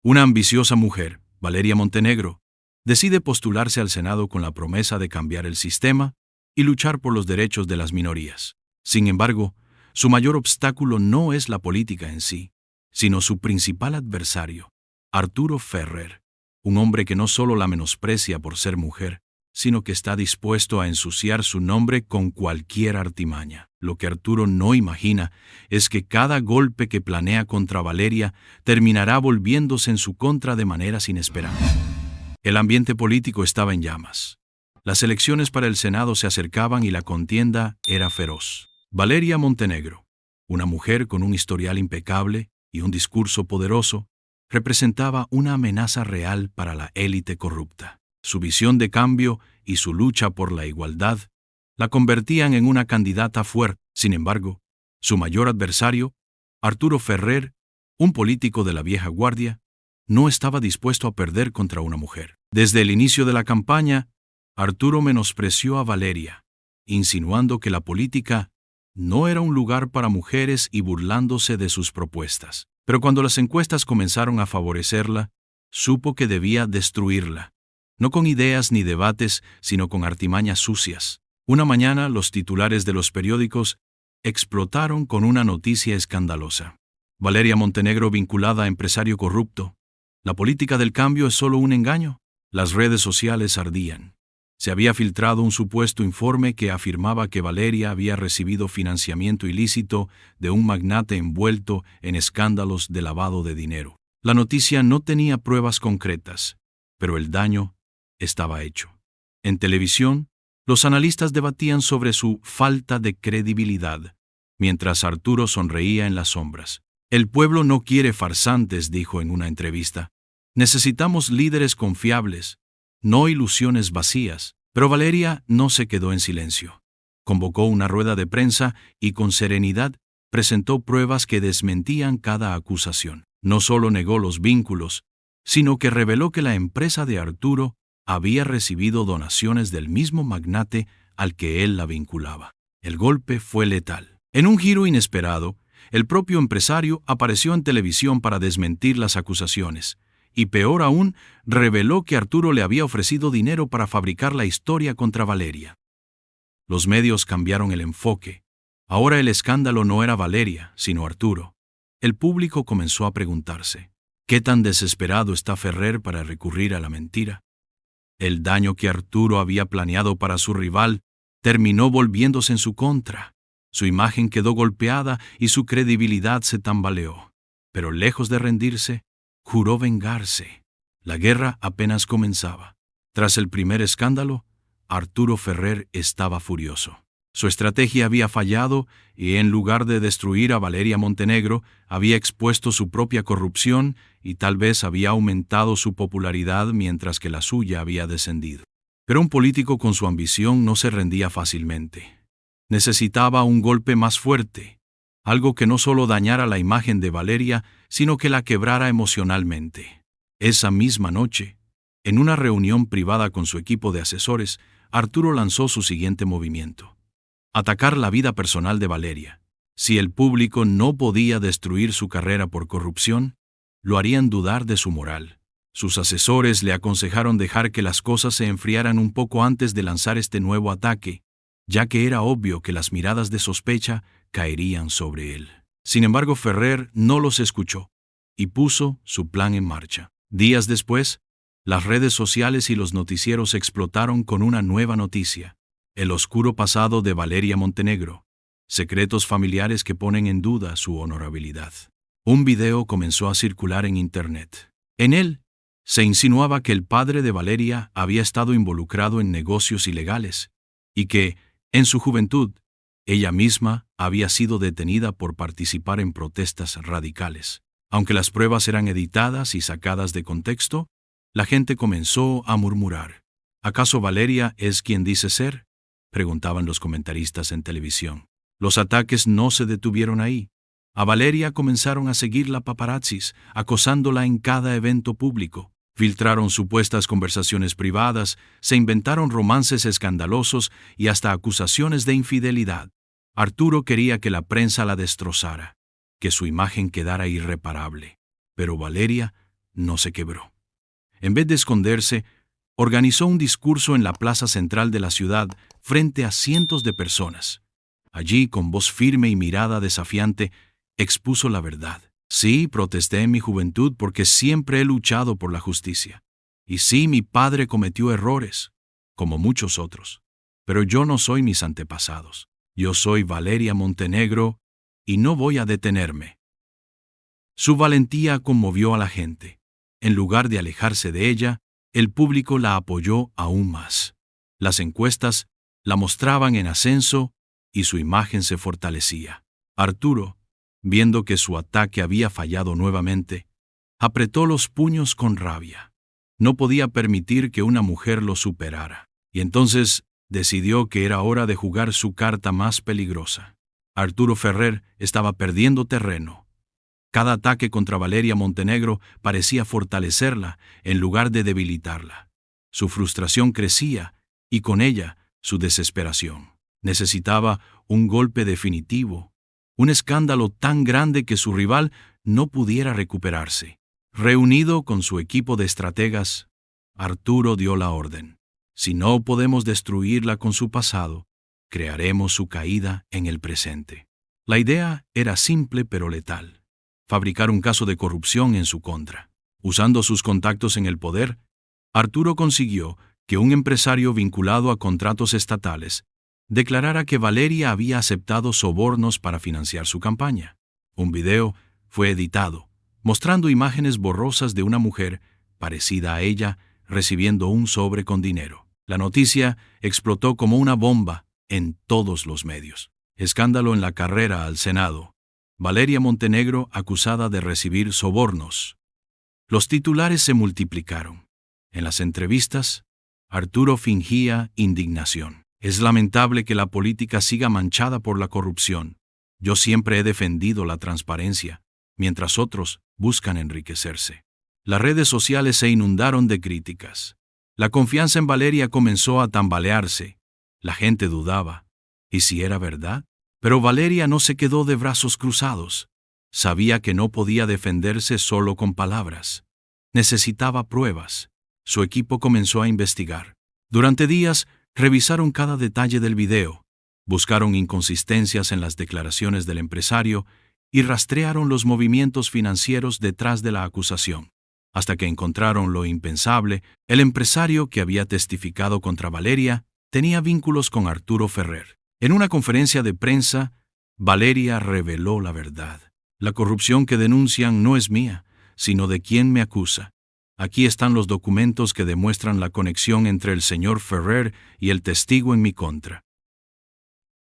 Una ambiciosa mujer, Valeria Montenegro, decide postularse al Senado con la promesa de cambiar el sistema y luchar por los derechos de las minorías. Sin embargo, su mayor obstáculo no es la política en sí, sino su principal adversario, Arturo Ferrer, un hombre que no solo la menosprecia por ser mujer, sino que está dispuesto a ensuciar su nombre con cualquier artimaña. Lo que Arturo no imagina es que cada golpe que planea contra Valeria terminará volviéndose en su contra de maneras inesperadas. El ambiente político estaba en llamas. Las elecciones para el Senado se acercaban y la contienda era feroz. Valeria Montenegro, una mujer con un historial impecable y un discurso poderoso, representaba una amenaza real para la élite corrupta. Su visión de cambio y su lucha por la igualdad la convertían en una candidata fuerte. Sin embargo, su mayor adversario, Arturo Ferrer, un político de la vieja guardia, no estaba dispuesto a perder contra una mujer. Desde el inicio de la campaña, Arturo menospreció a Valeria, insinuando que la política no era un lugar para mujeres y burlándose de sus propuestas. Pero cuando las encuestas comenzaron a favorecerla, supo que debía destruirla. No con ideas ni debates, sino con artimañas sucias. Una mañana, los titulares de los periódicos explotaron con una noticia escandalosa. Valeria Montenegro vinculada a empresario corrupto. ¿La política del cambio es solo un engaño? Las redes sociales ardían. Se había filtrado un supuesto informe que afirmaba que Valeria había recibido financiamiento ilícito de un magnate envuelto en escándalos de lavado de dinero. La noticia no tenía pruebas concretas, pero el daño estaba hecho. En televisión, los analistas debatían sobre su falta de credibilidad, mientras Arturo sonreía en las sombras. El pueblo no quiere farsantes, dijo en una entrevista. Necesitamos líderes confiables, no ilusiones vacías. Pero Valeria no se quedó en silencio. Convocó una rueda de prensa y con serenidad presentó pruebas que desmentían cada acusación. No solo negó los vínculos, sino que reveló que la empresa de Arturo había recibido donaciones del mismo magnate al que él la vinculaba. El golpe fue letal. En un giro inesperado, el propio empresario apareció en televisión para desmentir las acusaciones. Y peor aún, reveló que Arturo le había ofrecido dinero para fabricar la historia contra Valeria. Los medios cambiaron el enfoque. Ahora el escándalo no era Valeria, sino Arturo. El público comenzó a preguntarse, ¿qué tan desesperado está Ferrer para recurrir a la mentira? El daño que Arturo había planeado para su rival terminó volviéndose en su contra. Su imagen quedó golpeada y su credibilidad se tambaleó. Pero lejos de rendirse, juró vengarse. La guerra apenas comenzaba. Tras el primer escándalo, Arturo Ferrer estaba furioso. Su estrategia había fallado y en lugar de destruir a Valeria Montenegro, había expuesto su propia corrupción y tal vez había aumentado su popularidad mientras que la suya había descendido. Pero un político con su ambición no se rendía fácilmente. Necesitaba un golpe más fuerte, algo que no solo dañara la imagen de Valeria, sino que la quebrara emocionalmente. Esa misma noche, en una reunión privada con su equipo de asesores, Arturo lanzó su siguiente movimiento: atacar la vida personal de Valeria. Si el público no podía destruir su carrera por corrupción, lo harían dudar de su moral. Sus asesores le aconsejaron dejar que las cosas se enfriaran un poco antes de lanzar este nuevo ataque, ya que era obvio que las miradas de sospecha caerían sobre él. Sin embargo, Ferrer no los escuchó y puso su plan en marcha. Días después, las redes sociales y los noticieros explotaron con una nueva noticia: el oscuro pasado de Valeria Montenegro, secretos familiares que ponen en duda su honorabilidad. Un video comenzó a circular en Internet. En él, se insinuaba que el padre de Valeria había estado involucrado en negocios ilegales y que, en su juventud, ella misma había sido detenida por participar en protestas radicales. Aunque las pruebas eran editadas y sacadas de contexto, la gente comenzó a murmurar. ¿Acaso Valeria es quien dice ser?, preguntaban los comentaristas en televisión. Los ataques no se detuvieron ahí. A Valeria comenzaron a seguirla paparazzis, acosándola en cada evento público. Filtraron supuestas conversaciones privadas, se inventaron romances escandalosos y hasta acusaciones de infidelidad. Arturo quería que la prensa la destrozara, que su imagen quedara irreparable. Pero Valeria no se quebró. En vez de esconderse, organizó un discurso en la plaza central de la ciudad frente a cientos de personas. Allí, con voz firme y mirada desafiante, expuso la verdad. Sí, protesté en mi juventud porque siempre he luchado por la justicia. Y sí, mi padre cometió errores, como muchos otros. Pero yo no soy mis antepasados. Yo soy Valeria Montenegro y no voy a detenerme. Su valentía conmovió a la gente. En lugar de alejarse de ella, el público la apoyó aún más. Las encuestas la mostraban en ascenso y su imagen se fortalecía. Arturo, viendo que su ataque había fallado nuevamente, apretó los puños con rabia. No podía permitir que una mujer lo superara. Y entonces decidió que era hora de jugar su carta más peligrosa. Arturo Ferrer estaba perdiendo terreno. Cada ataque contra Valeria Montenegro parecía fortalecerla en lugar de debilitarla. Su frustración crecía y con ella su desesperación. Necesitaba un golpe definitivo, un escándalo tan grande que su rival no pudiera recuperarse. Reunido con su equipo de estrategas, Arturo dio la orden. Si no podemos destruirla con su pasado, crearemos su caída en el presente. La idea era simple pero letal. Fabricar un caso de corrupción en su contra. Usando sus contactos en el poder, Arturo consiguió que un empresario vinculado a contratos estatales declarara que Valeria había aceptado sobornos para financiar su campaña. Un video fue editado, mostrando imágenes borrosas de una mujer parecida a ella recibiendo un sobre con dinero. La noticia explotó como una bomba en todos los medios. Escándalo en la carrera al Senado. Valeria Montenegro acusada de recibir sobornos. Los titulares se multiplicaron. En las entrevistas, Arturo fingía indignación. Es lamentable que la política siga manchada por la corrupción. Yo siempre he defendido la transparencia, mientras otros buscan enriquecerse. Las redes sociales se inundaron de críticas. La confianza en Valeria comenzó a tambalearse. La gente dudaba. ¿Y si era verdad? Pero Valeria no se quedó de brazos cruzados. Sabía que no podía defenderse solo con palabras. Necesitaba pruebas. Su equipo comenzó a investigar. Durante días, revisaron cada detalle del video, buscaron inconsistencias en las declaraciones del empresario y rastrearon los movimientos financieros detrás de la acusación. Hasta que encontraron lo impensable, el empresario que había testificado contra Valeria tenía vínculos con Arturo Ferrer. En una conferencia de prensa, Valeria reveló la verdad. La corrupción que denuncian no es mía, sino de quien me acusa. Aquí están los documentos que demuestran la conexión entre el señor Ferrer y el testigo en mi contra.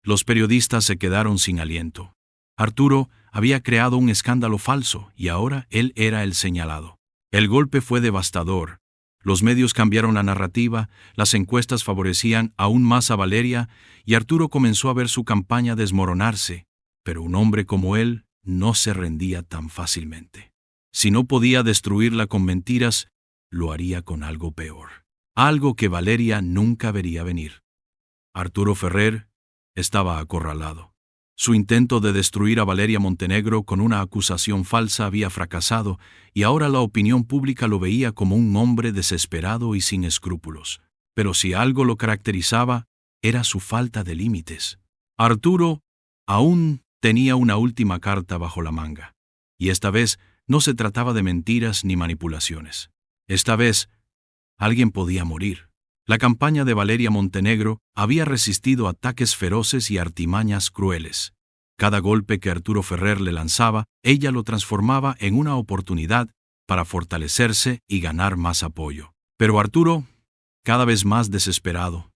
Los periodistas se quedaron sin aliento. Arturo había creado un escándalo falso y ahora él era el señalado. El golpe fue devastador. Los medios cambiaron la narrativa, las encuestas favorecían aún más a Valeria y Arturo comenzó a ver su campaña desmoronarse. Pero un hombre como él no se rendía tan fácilmente. Si no podía destruirla con mentiras, lo haría con algo peor. Algo que Valeria nunca vería venir. Arturo Ferrer estaba acorralado. Su intento de destruir a Valeria Montenegro con una acusación falsa había fracasado y ahora la opinión pública lo veía como un hombre desesperado y sin escrúpulos. Pero si algo lo caracterizaba, era su falta de límites. Arturo aún tenía una última carta bajo la manga. Y esta vez no se trataba de mentiras ni manipulaciones. Esta vez, alguien podía morir. La campaña de Valeria Montenegro había resistido ataques feroces y artimañas crueles. Cada golpe que Arturo Ferrer le lanzaba, ella lo transformaba en una oportunidad para fortalecerse y ganar más apoyo. Pero Arturo, cada vez más desesperado,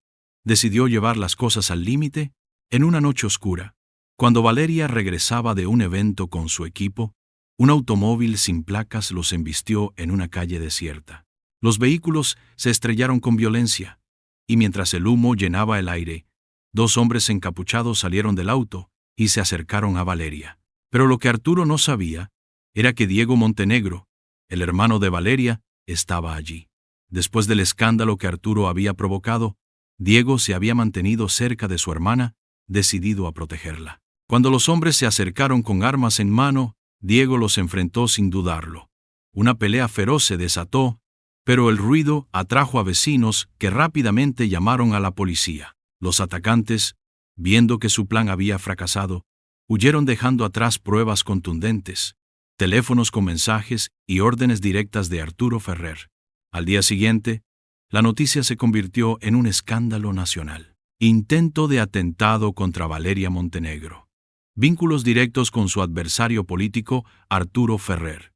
decidió llevar las cosas al límite en una noche oscura. Cuando Valeria regresaba de un evento con su equipo, un automóvil sin placas los embistió en una calle desierta. Los vehículos se estrellaron con violencia, y mientras el humo llenaba el aire, dos hombres encapuchados salieron del auto y se acercaron a Valeria. Pero lo que Arturo no sabía era que Diego Montenegro, el hermano de Valeria, estaba allí. Después del escándalo que Arturo había provocado, Diego se había mantenido cerca de su hermana, decidido a protegerla. Cuando los hombres se acercaron con armas en mano, Diego los enfrentó sin dudarlo. Una pelea feroz se desató, pero el ruido atrajo a vecinos que rápidamente llamaron a la policía. Los atacantes, viendo que su plan había fracasado, huyeron dejando atrás pruebas contundentes, teléfonos con mensajes y órdenes directas de Arturo Ferrer. Al día siguiente, la noticia se convirtió en un escándalo nacional. Intento de atentado contra Valeria Montenegro. Vínculos directos con su adversario político, Arturo Ferrer.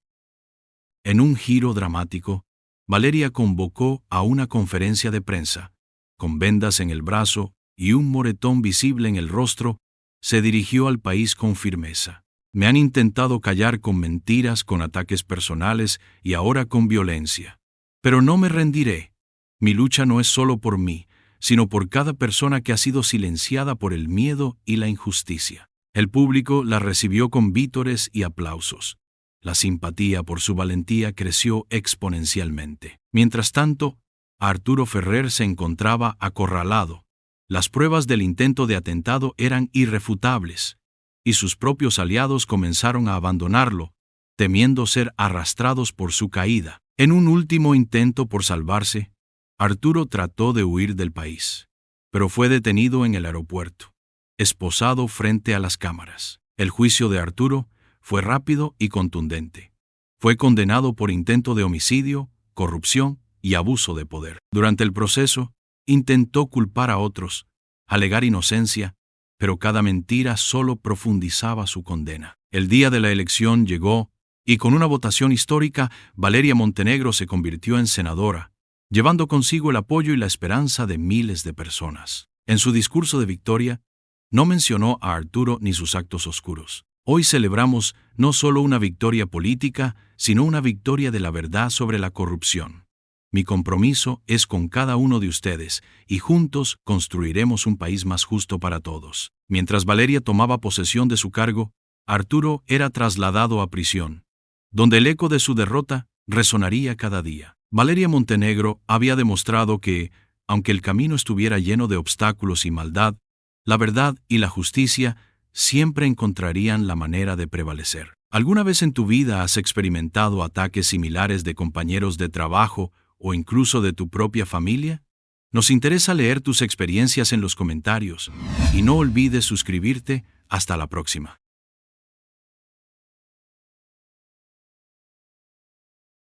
En un giro dramático, Valeria convocó a una conferencia de prensa. Con vendas en el brazo y un moretón visible en el rostro, se dirigió al país con firmeza. Me han intentado callar con mentiras, con ataques personales y ahora con violencia. Pero no me rendiré. Mi lucha no es solo por mí, sino por cada persona que ha sido silenciada por el miedo y la injusticia. El público la recibió con vítores y aplausos. La simpatía por su valentía creció exponencialmente. Mientras tanto, Arturo Ferrer se encontraba acorralado. Las pruebas del intento de atentado eran irrefutables, y sus propios aliados comenzaron a abandonarlo, temiendo ser arrastrados por su caída. En un último intento por salvarse, Arturo trató de huir del país, pero fue detenido en el aeropuerto, esposado frente a las cámaras. El juicio de Arturo fue rápido y contundente. Fue condenado por intento de homicidio, corrupción y abuso de poder. Durante el proceso, intentó culpar a otros, alegar inocencia, pero cada mentira solo profundizaba su condena. El día de la elección llegó, y con una votación histórica, Valeria Montenegro se convirtió en senadora, llevando consigo el apoyo y la esperanza de miles de personas. En su discurso de victoria, no mencionó a Arturo ni sus actos oscuros. Hoy celebramos no solo una victoria política, sino una victoria de la verdad sobre la corrupción. Mi compromiso es con cada uno de ustedes, y juntos construiremos un país más justo para todos. Mientras Valeria tomaba posesión de su cargo, Arturo era trasladado a prisión, donde el eco de su derrota resonaría cada día. Valeria Montenegro había demostrado que, aunque el camino estuviera lleno de obstáculos y maldad, la verdad y la justicia siempre encontrarían la manera de prevalecer. ¿Alguna vez en tu vida has experimentado ataques similares de compañeros de trabajo o incluso de tu propia familia? Nos interesa leer tus experiencias en los comentarios y no olvides suscribirte. Hasta la próxima.